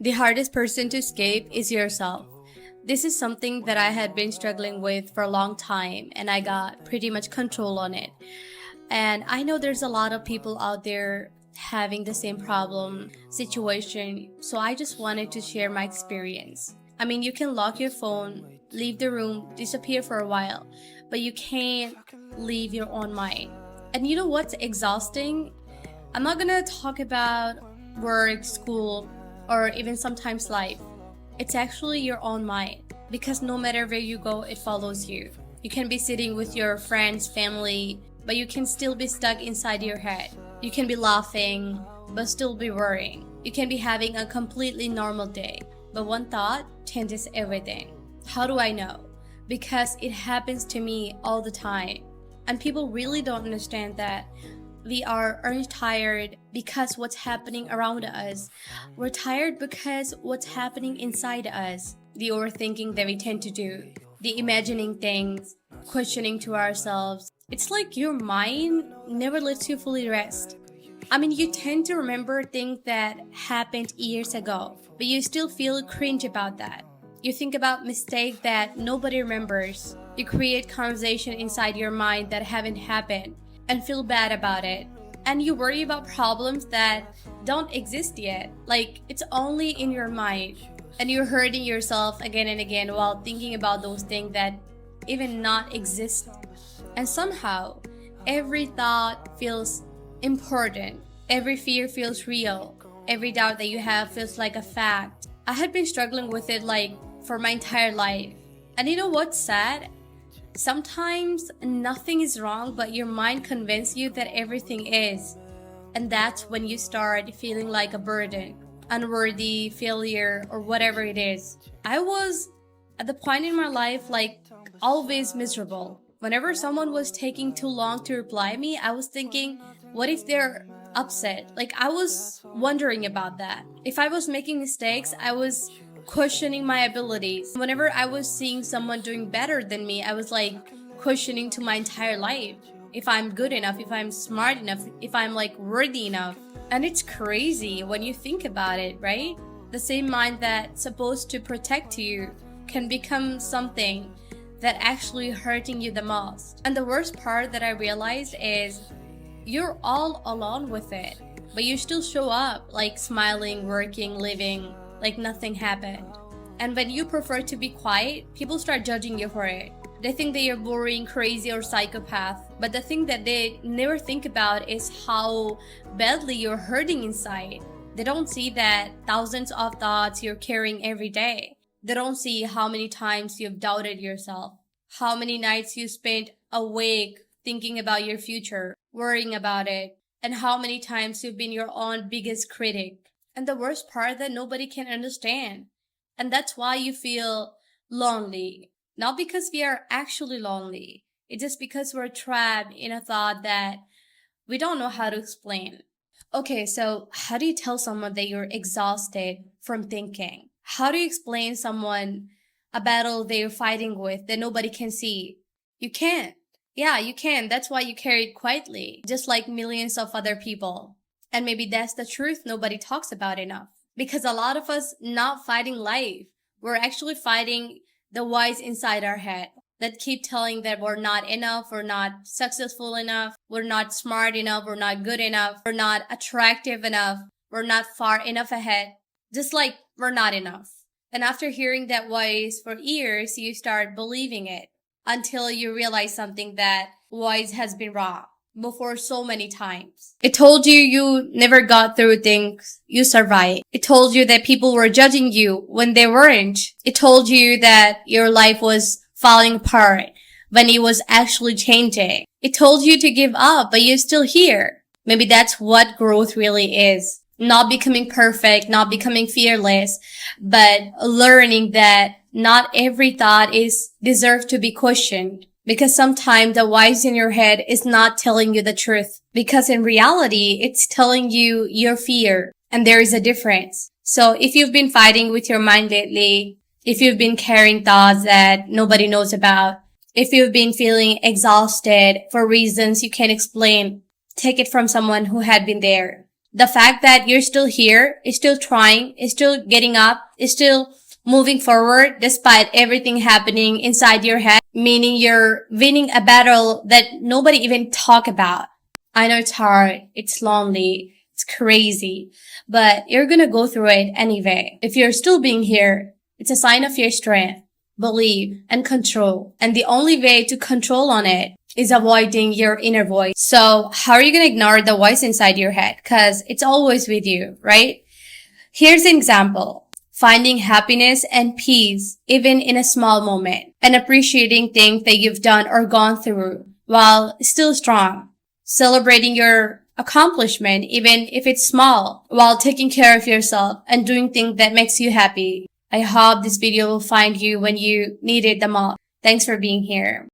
The hardest person to escape is yourself. This is something that I had been struggling with for a long time, and I got pretty much control on it. And I know there's a lot of people out there having the same problem situation, so I just wanted to share my experience. I mean, you can lock your phone, leave the room, disappear for a while, but you can't leave your own mind. And you know what's exhausting? I'm not gonna talk about work, school, or even sometimes life. It's actually your own mind. Because no matter where you go, it follows you. You can be sitting with your friends, family, but you can still be stuck inside your head. You can be laughing, but still be worrying. You can be having a completely normal day, but one thought changes everything. How do I know? Because it happens to me all the time. And people really don't understand that we aren't tired because what's happening around us. We're tired because what's happening inside us. The overthinking that we tend to do, the imagining things, questioning to ourselves. It's like your mind never lets you fully rest. I mean, you tend to remember things that happened years ago, but you still feel cringe about that. You think about mistakes that nobody remembers. You create conversation inside your mind that haven't happened and feel bad about it. And you worry about problems that don't exist yet. Like, it's only in your mind. And you're hurting yourself again and again while thinking about those things that even not exist. And somehow, every thought feels important. Every fear feels real. Every doubt that you have feels like a fact. I had been struggling with it like for my entire life. And you know what's sad? Sometimes nothing is wrong, but your mind convinces you that everything is. And that's when you start feeling like a burden, unworthy, failure, or whatever it is. I was at the point in my life like always miserable. Whenever someone was taking too long to reply me, I was thinking, what if they're upset? Like, I was wondering about that. If I was making mistakes, I was questioning my abilities. Whenever I was seeing someone doing better than me, I was like questioning to my entire life if I'm good enough, if I'm smart enough, if I'm like worthy enough. And it's crazy when you think about it, right? The same mind that's supposed to protect you can become something that actually hurting you the most. And the worst part that I realized is you're all alone with it, but you still show up like smiling, working, living like nothing happened. And when you prefer to be quiet, people start judging you for it. They think that you're boring, crazy, or psychopath. But the thing that they never think about is how badly you're hurting inside. They don't see that thousands of thoughts you're carrying every day. They don't see how many times you've doubted yourself, how many nights you spent awake thinking about your future, worrying about it, and how many times you've been your own biggest critic. And the worst part that nobody can understand. And that's why you feel lonely. Not because we are actually lonely. It's just because we're trapped in a thought that we don't know how to explain. Okay, so how do you tell someone that you're exhausted from thinking? How do you explain someone a battle they're fighting with that nobody can see? You can't. Yeah, you can. That's why you carry it quietly, just like millions of other people. And maybe that's the truth nobody talks about enough. Because a lot of us not fighting life. We're actually fighting the voice inside our head that keep telling that we're not enough, we're not successful enough, we're not smart enough, we're not good enough, we're not attractive enough, we're not far enough ahead. Just like we're not enough. And after hearing that voice for years, you start believing it until you realize something that voice has been wrong before so many times. It told you you never got through things you survived. It told you that people were judging you when they weren't. It told you that your life was falling apart when it was actually changing. It told you to give up, but you're still here. Maybe that's what growth really is. Not becoming perfect, not becoming fearless, but learning that not every thought is deserved to be questioned. Because sometimes the voice in your head is not telling you the truth. Because in reality, it's telling you your fear. And there is a difference. So if you've been fighting with your mind lately, if you've been carrying thoughts that nobody knows about, if you've been feeling exhausted for reasons you can't explain, take it from someone who had been there. The fact that you're still here, is still trying, is still getting up, is still moving forward despite everything happening inside your head, meaning you're winning a battle that nobody even talk about. I know it's hard, it's lonely, it's crazy, but you're gonna go through it anyway. If you're still being here, it's a sign of your strength, belief, and control. And the only way to control on it is avoiding your inner voice. So how are you gonna ignore the voice inside your head? Cause it's always with you, right? Here's an example. Finding happiness and peace even in a small moment, and appreciating things that you've done or gone through while still strong. Celebrating your accomplishment even if it's small, while taking care of yourself and doing things that makes you happy. I hope this video will find you when you need it the most. Thanks for being here.